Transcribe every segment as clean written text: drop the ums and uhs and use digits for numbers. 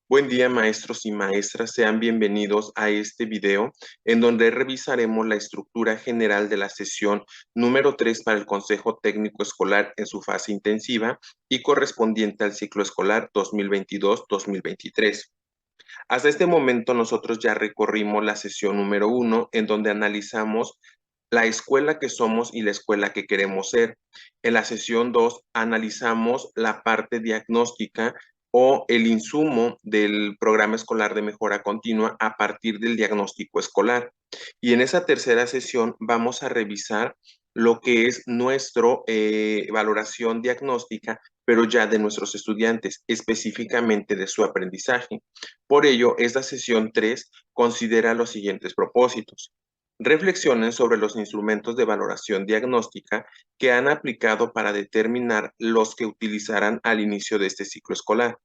Buen día, maestros y maestras. Sean bienvenidos a este video en donde revisaremos la estructura general de la sesión número 3 para el Consejo Técnico Escolar en su fase intensiva y correspondiente al ciclo escolar 2022-2023. Hasta este momento nosotros ya recorrimos la sesión número 1 en donde analizamos la escuela que somos y la escuela que queremos ser. En la sesión 2 analizamos la parte diagnóstica o el insumo del programa escolar de mejora continua a partir del diagnóstico escolar. Y en esa tercera sesión vamos a revisar lo que es nuestra valoración diagnóstica, pero ya de nuestros estudiantes, específicamente de su aprendizaje. Por ello, esta sesión 3 considera los siguientes propósitos. Reflexionen sobre los instrumentos de valoración diagnóstica que han aplicado para determinar los que utilizarán al inicio de este ciclo escolar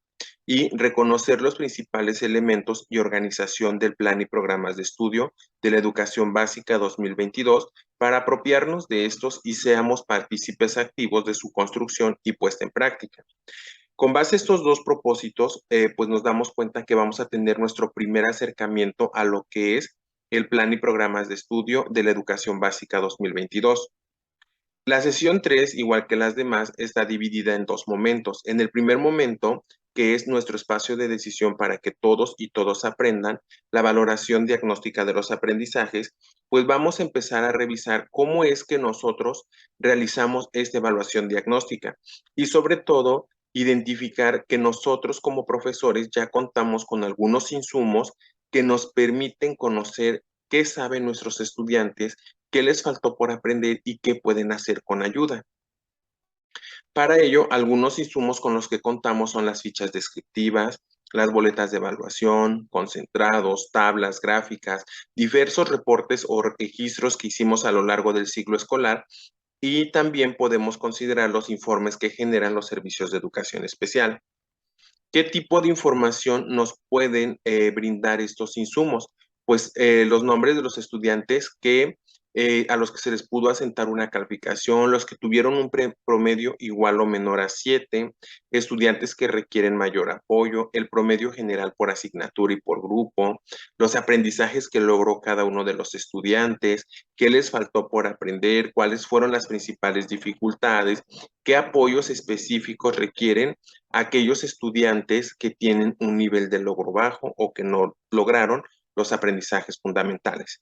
y reconocer los principales elementos y organización del plan y programas de estudio de la educación básica 2022 para apropiarnos de estos y seamos partícipes activos de su construcción y puesta en práctica. Con base a estos dos propósitos, pues nos damos cuenta que vamos a tener nuestro primer acercamiento a lo que es el plan y programas de estudio de la educación básica 2022. La sesión 3, igual que las demás, está dividida en dos momentos. En el primer momento, que es nuestro espacio de decisión para que todos y todos aprendan, la valoración diagnóstica de los aprendizajes, pues vamos a empezar a revisar cómo es que nosotros realizamos esta evaluación diagnóstica y sobre todo identificar que nosotros como profesores ya contamos con algunos insumos que nos permiten conocer qué saben nuestros estudiantes, qué les faltó por aprender y qué pueden hacer con ayuda. Para ello, algunos insumos con los que contamos son las fichas descriptivas, las boletas de evaluación, concentrados, tablas, gráficas, diversos reportes o registros que hicimos a lo largo del ciclo escolar y también podemos considerar los informes que generan los servicios de educación especial. ¿Qué tipo de información nos pueden brindar estos insumos? Pues los nombres de los estudiantes a los que se les pudo asentar una calificación, los que tuvieron un promedio igual o menor a 7, estudiantes que requieren mayor apoyo, el promedio general por asignatura y por grupo, los aprendizajes que logró cada uno de los estudiantes, qué les faltó por aprender, cuáles fueron las principales dificultades, qué apoyos específicos requieren aquellos estudiantes que tienen un nivel de logro bajo o que no lograron los aprendizajes fundamentales.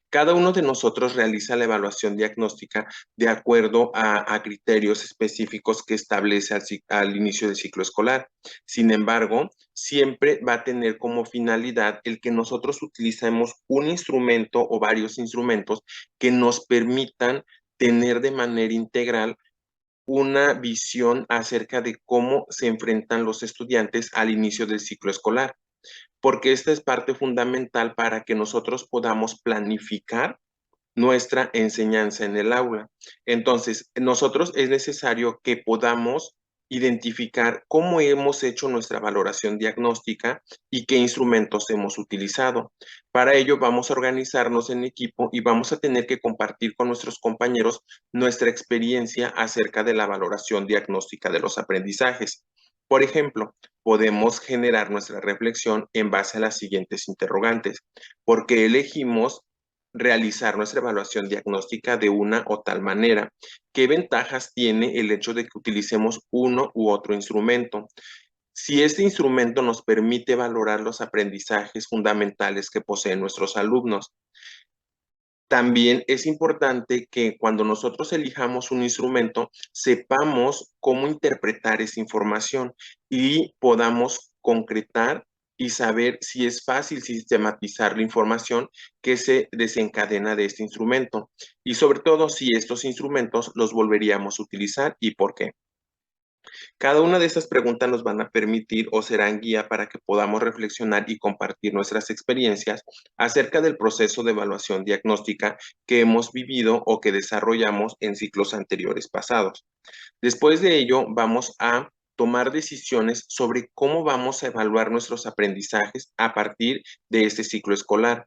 Cada uno de nosotros realiza la evaluación diagnóstica de acuerdo a criterios específicos que establece al inicio del ciclo escolar. Sin embargo, siempre va a tener como finalidad el que nosotros utilicemos un instrumento o varios instrumentos que nos permitan tener de manera integral una visión acerca de cómo se enfrentan los estudiantes al inicio del ciclo escolar, porque esta es parte fundamental para que nosotros podamos planificar nuestra enseñanza en el aula. Entonces, nosotros es necesario que podamos identificar cómo hemos hecho nuestra valoración diagnóstica y qué instrumentos hemos utilizado. Para ello, vamos a organizarnos en equipo y vamos a tener que compartir con nuestros compañeros nuestra experiencia acerca de la valoración diagnóstica de los aprendizajes. Por ejemplo, podemos generar nuestra reflexión en base a las siguientes interrogantes. ¿Por qué elegimos realizar nuestra evaluación diagnóstica de una o tal manera? ¿Qué ventajas tiene el hecho de que utilicemos uno u otro instrumento? Si este instrumento nos permite valorar los aprendizajes fundamentales que poseen nuestros alumnos. También es importante que cuando nosotros elijamos un instrumento, sepamos cómo interpretar esa información y podamos concretar y saber si es fácil sistematizar la información que se desencadena de este instrumento. Y sobre todo, si estos instrumentos los volveríamos a utilizar y por qué. Cada una de estas preguntas nos van a permitir o serán guía para que podamos reflexionar y compartir nuestras experiencias acerca del proceso de evaluación diagnóstica que hemos vivido o que desarrollamos en ciclos anteriores pasados. Después de ello, vamos a tomar decisiones sobre cómo vamos a evaluar nuestros aprendizajes a partir de este ciclo escolar.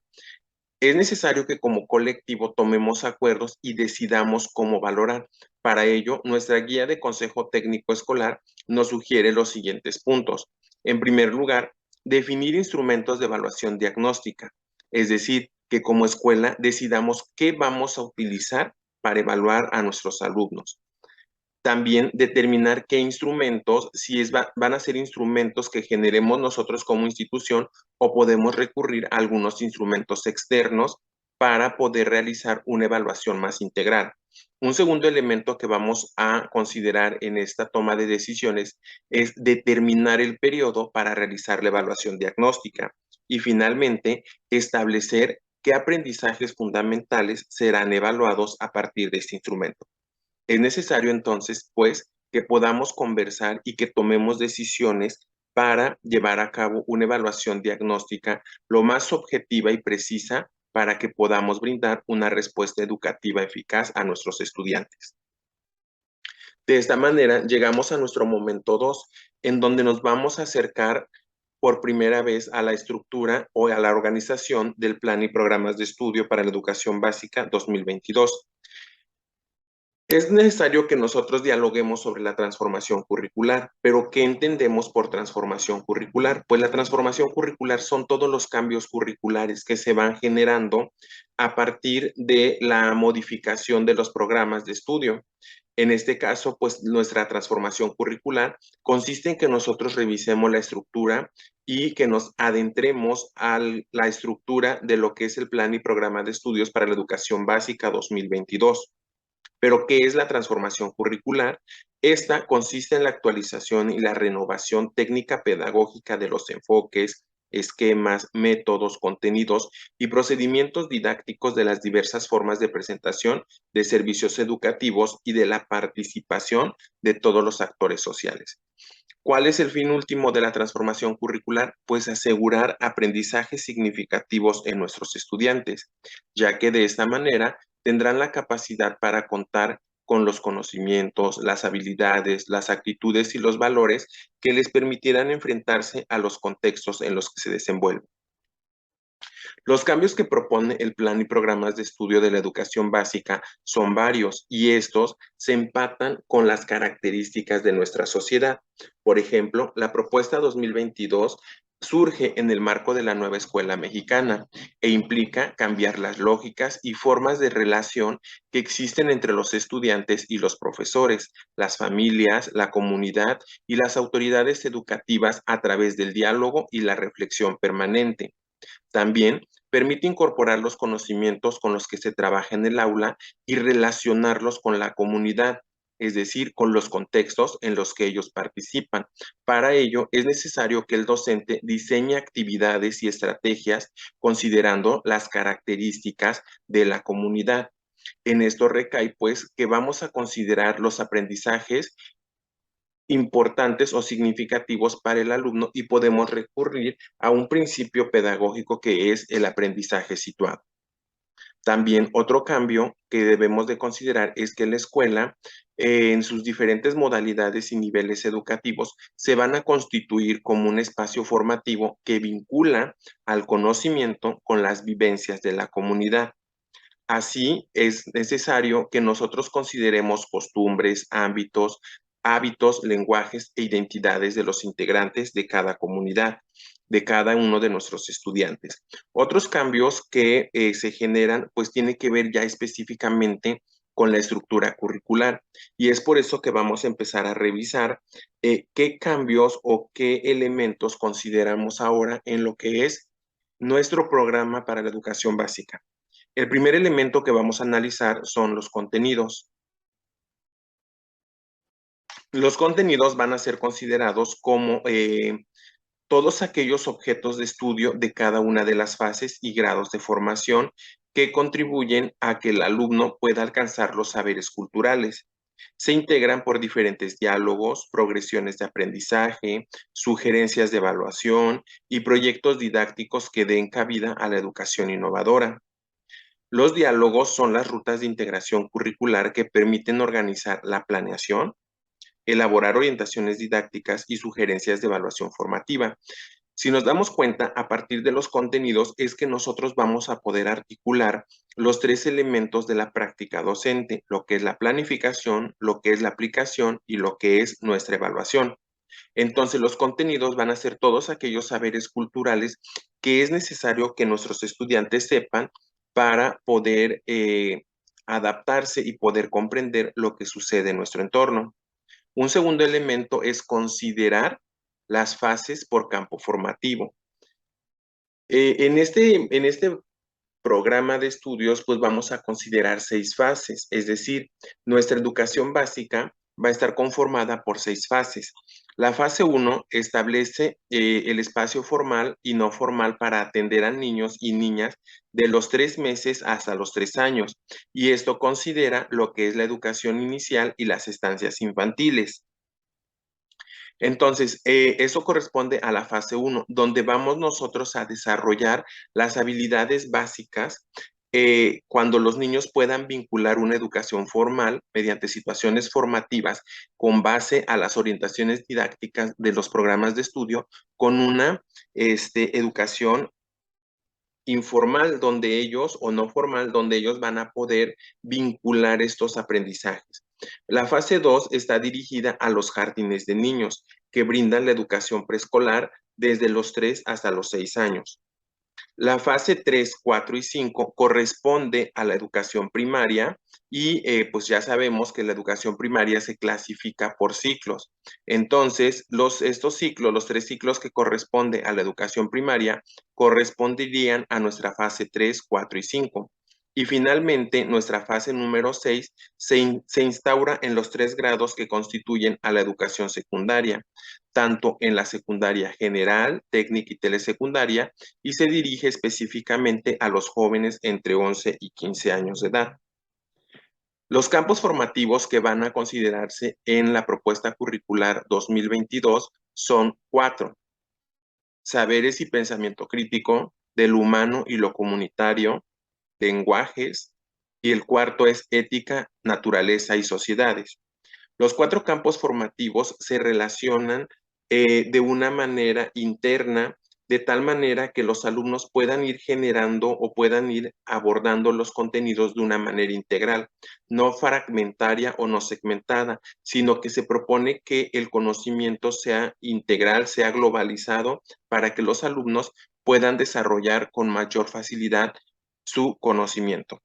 Es necesario que como colectivo tomemos acuerdos y decidamos cómo valorar. Para ello, nuestra guía de consejo técnico escolar nos sugiere los siguientes puntos. En primer lugar, definir instrumentos de evaluación diagnóstica, es decir, que como escuela decidamos qué vamos a utilizar para evaluar a nuestros alumnos. También determinar qué instrumentos, si van a ser instrumentos que generemos nosotros como institución o podemos recurrir a algunos instrumentos externos para poder realizar una evaluación más integral. Un segundo elemento que vamos a considerar en esta toma de decisiones es determinar el periodo para realizar la evaluación diagnóstica y finalmente establecer qué aprendizajes fundamentales serán evaluados a partir de este instrumento. Es necesario entonces, pues, que podamos conversar y que tomemos decisiones para llevar a cabo una evaluación diagnóstica lo más objetiva y precisa para que podamos brindar una respuesta educativa eficaz a nuestros estudiantes. De esta manera, llegamos a nuestro momento 2, en donde nos vamos a acercar por primera vez a la estructura o a la organización del Plan y Programas de Estudio para la Educación Básica 2022. Es necesario que nosotros dialoguemos sobre la transformación curricular, pero ¿qué entendemos por transformación curricular? Pues la transformación curricular son todos los cambios curriculares que se van generando a partir de la modificación de los programas de estudio. En este caso, pues nuestra transformación curricular consiste en que nosotros revisemos la estructura y que nos adentremos a la estructura de lo que es el Plan y Programa de Estudios para la Educación Básica 2022. Pero, ¿qué es la transformación curricular? Esta consiste en la actualización y la renovación técnica pedagógica de los enfoques, esquemas, métodos, contenidos y procedimientos didácticos de las diversas formas de presentación de servicios educativos y de la participación de todos los actores sociales. ¿Cuál es el fin último de la transformación curricular? Pues asegurar aprendizajes significativos en nuestros estudiantes, ya que de esta manera tendrán la capacidad para contar con los conocimientos, las habilidades, las actitudes y los valores que les permitirán enfrentarse a los contextos en los que se desenvuelven. Los cambios que propone el plan y programas de estudio de la educación básica son varios y estos se empatan con las características de nuestra sociedad. Por ejemplo, la propuesta 2022 surge en el marco de la nueva escuela mexicana e implica cambiar las lógicas y formas de relación que existen entre los estudiantes y los profesores, las familias, la comunidad y las autoridades educativas a través del diálogo y la reflexión permanente. También permite incorporar los conocimientos con los que se trabaja en el aula y relacionarlos con la comunidad, es decir, con los contextos en los que ellos participan. Para ello, es necesario que el docente diseñe actividades y estrategias considerando las características de la comunidad. En esto recae, pues, que vamos a considerar los aprendizajes importantes o significativos para el alumno y podemos recurrir a un principio pedagógico que es el aprendizaje situado. También otro cambio que debemos de considerar es que la escuela, en sus diferentes modalidades y niveles educativos, se van a constituir como un espacio formativo que vincula al conocimiento con las vivencias de la comunidad. Así es necesario que nosotros consideremos costumbres, hábitos, lenguajes e identidades de los integrantes de cada comunidad, de cada uno de nuestros estudiantes. Otros cambios que se generan, pues tienen que ver ya específicamente con la estructura curricular. Y es por eso que vamos a empezar a revisar qué cambios o qué elementos consideramos ahora en lo que es nuestro programa para la educación básica. El primer elemento que vamos a analizar son los contenidos. Los contenidos van a ser considerados como todos aquellos objetos de estudio de cada una de las fases y grados de formación que contribuyen a que el alumno pueda alcanzar los saberes culturales. Se integran por diferentes diálogos, progresiones de aprendizaje, sugerencias de evaluación y proyectos didácticos que den cabida a la educación innovadora. Los diálogos son las rutas de integración curricular que permiten organizar la planeación, elaborar orientaciones didácticas y sugerencias de evaluación formativa. Si nos damos cuenta, a partir de los contenidos es que nosotros vamos a poder articular los tres elementos de la práctica docente, lo que es la planificación, lo que es la aplicación y lo que es nuestra evaluación. Entonces, los contenidos van a ser todos aquellos saberes culturales que es necesario que nuestros estudiantes sepan para poder adaptarse y poder comprender lo que sucede en nuestro entorno. Un segundo elemento es considerar las fases por campo formativo. En este programa de estudios, pues vamos a considerar 6 fases, es decir, nuestra educación básica va a estar conformada por 6 fases. La fase 1 establece el espacio formal y no formal para atender a niños y niñas de los 3 meses hasta los 3 años, y esto considera lo que es la educación inicial y las estancias infantiles. Entonces, eso corresponde a la fase 1, donde vamos nosotros a desarrollar las habilidades básicas cuando los niños puedan vincular una educación formal mediante situaciones formativas con base a las orientaciones didácticas de los programas de estudio con una educación informal donde ellos o no formal donde ellos van a poder vincular estos aprendizajes. La fase 2 está dirigida a los jardines de niños que brindan la educación preescolar desde los 3 hasta los 6 años. La fase 3, 4 y 5 corresponde a la educación primaria y pues ya sabemos que la educación primaria se clasifica por ciclos. Entonces, estos ciclos, los 3 ciclos que corresponden a la educación primaria, corresponderían a nuestra fase 3, 4 y 5. Y finalmente, nuestra fase número 6 se instaura en los 3 grados que constituyen a la educación secundaria, tanto en la secundaria general, técnica y telesecundaria, y se dirige específicamente a los jóvenes entre 11 y 15 años de edad. Los campos formativos que van a considerarse en la propuesta curricular 2022 son 4: saberes y pensamiento crítico, del humano y lo comunitario, lenguajes, y el cuarto es ética, naturaleza y sociedades. Los 4 campos formativos se relacionan de una manera interna, de tal manera que los alumnos puedan ir generando o puedan ir abordando los contenidos de una manera integral, no fragmentaria o no segmentada, sino que se propone que el conocimiento sea integral, sea globalizado, para que los alumnos puedan desarrollar con mayor facilidad su conocimiento.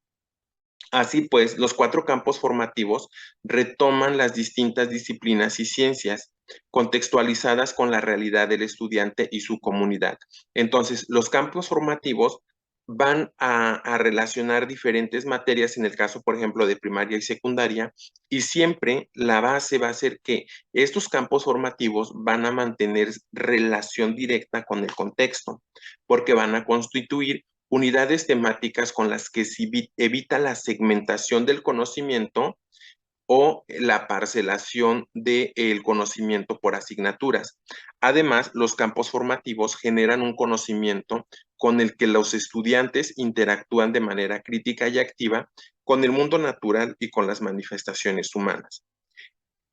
Así pues, los 4 campos formativos retoman las distintas disciplinas y ciencias contextualizadas con la realidad del estudiante y su comunidad. Entonces, los campos formativos van a relacionar diferentes materias, en el caso, por ejemplo, de primaria y secundaria, y siempre la base va a ser que estos campos formativos van a mantener relación directa con el contexto, porque van a constituir unidades temáticas con las que se evita la segmentación del conocimiento o la parcelación del conocimiento por asignaturas. Además, los campos formativos generan un conocimiento con el que los estudiantes interactúan de manera crítica y activa con el mundo natural y con las manifestaciones humanas.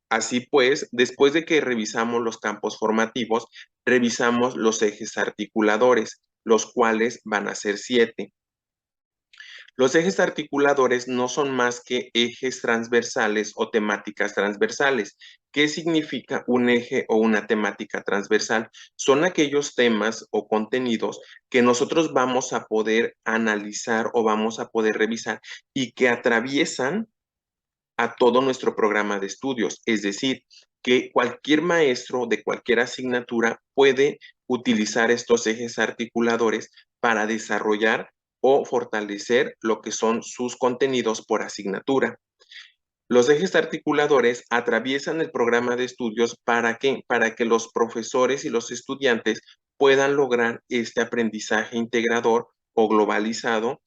Así pues, después de que revisamos los campos formativos, revisamos los ejes articuladores, los cuales van a ser 7. Los ejes articuladores no son más que ejes transversales o temáticas transversales. ¿Qué significa un eje o una temática transversal? Son aquellos temas o contenidos que nosotros vamos a poder analizar o vamos a poder revisar y que atraviesan a todo nuestro programa de estudios. Es decir, que cualquier maestro de cualquier asignatura puede utilizar estos ejes articuladores para desarrollar o fortalecer lo que son sus contenidos por asignatura. Los ejes articuladores atraviesan el programa de estudios ¿para qué? Para que los profesores y los estudiantes puedan lograr este aprendizaje integrador o globalizado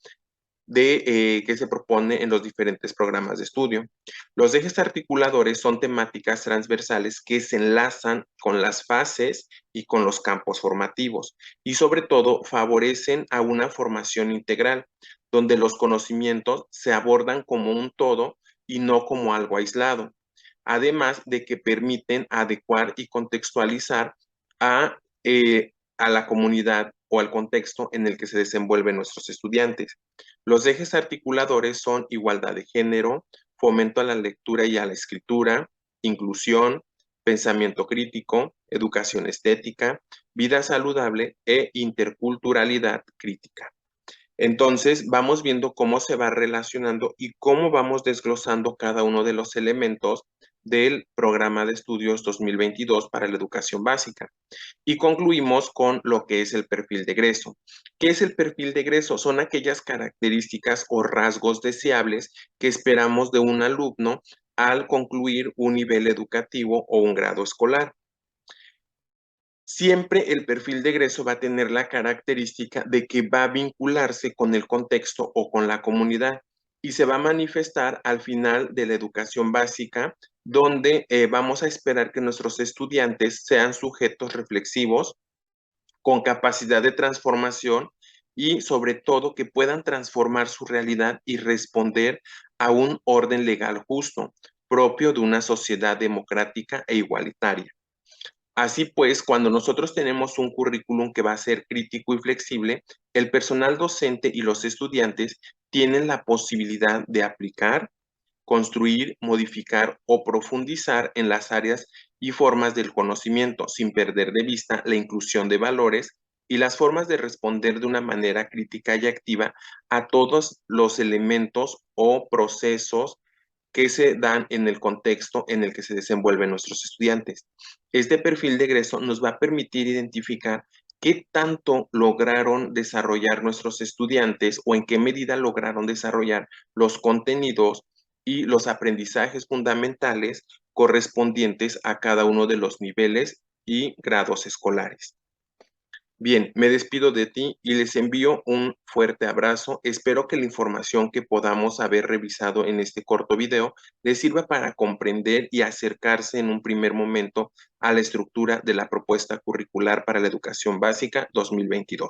que se propone en los diferentes programas de estudio. Los ejes articuladores son temáticas transversales que se enlazan con las fases y con los campos formativos y sobre todo favorecen a una formación integral, donde los conocimientos se abordan como un todo y no como algo aislado, además de que permiten adecuar y contextualizar a la comunidad o al contexto en el que se desenvuelven nuestros estudiantes. Los ejes articuladores son igualdad de género, fomento a la lectura y a la escritura, inclusión, pensamiento crítico, educación estética, vida saludable e interculturalidad crítica. Entonces, vamos viendo cómo se va relacionando y cómo vamos desglosando cada uno de los elementos del programa de estudios 2022 para la educación básica. Y concluimos con lo que es el perfil de egreso. ¿Qué es el perfil de egreso? Son aquellas características o rasgos deseables que esperamos de un alumno al concluir un nivel educativo o un grado escolar. Siempre el perfil de egreso va a tener la característica de que va a vincularse con el contexto o con la comunidad y se va a manifestar al final de la educación básica, donde vamos a esperar que nuestros estudiantes sean sujetos reflexivos, con capacidad de transformación y sobre todo que puedan transformar su realidad y responder a un orden legal justo, propio de una sociedad democrática e igualitaria. Así pues, cuando nosotros tenemos un currículum que va a ser crítico y flexible, el personal docente y los estudiantes tienen la posibilidad de aplicar, construir, modificar o profundizar en las áreas y formas del conocimiento, sin perder de vista la inclusión de valores y las formas de responder de una manera crítica y activa a todos los elementos o procesos que se dan en el contexto en el que se desenvuelven nuestros estudiantes. Este perfil de egreso nos va a permitir identificar qué tanto lograron desarrollar nuestros estudiantes o en qué medida lograron desarrollar los contenidos y los aprendizajes fundamentales correspondientes a cada uno de los niveles y grados escolares. Bien, me despido de ti y les envío un fuerte abrazo. Espero que la información que podamos haber revisado en este corto video les sirva para comprender y acercarse en un primer momento a la estructura de la propuesta curricular para la educación básica 2022.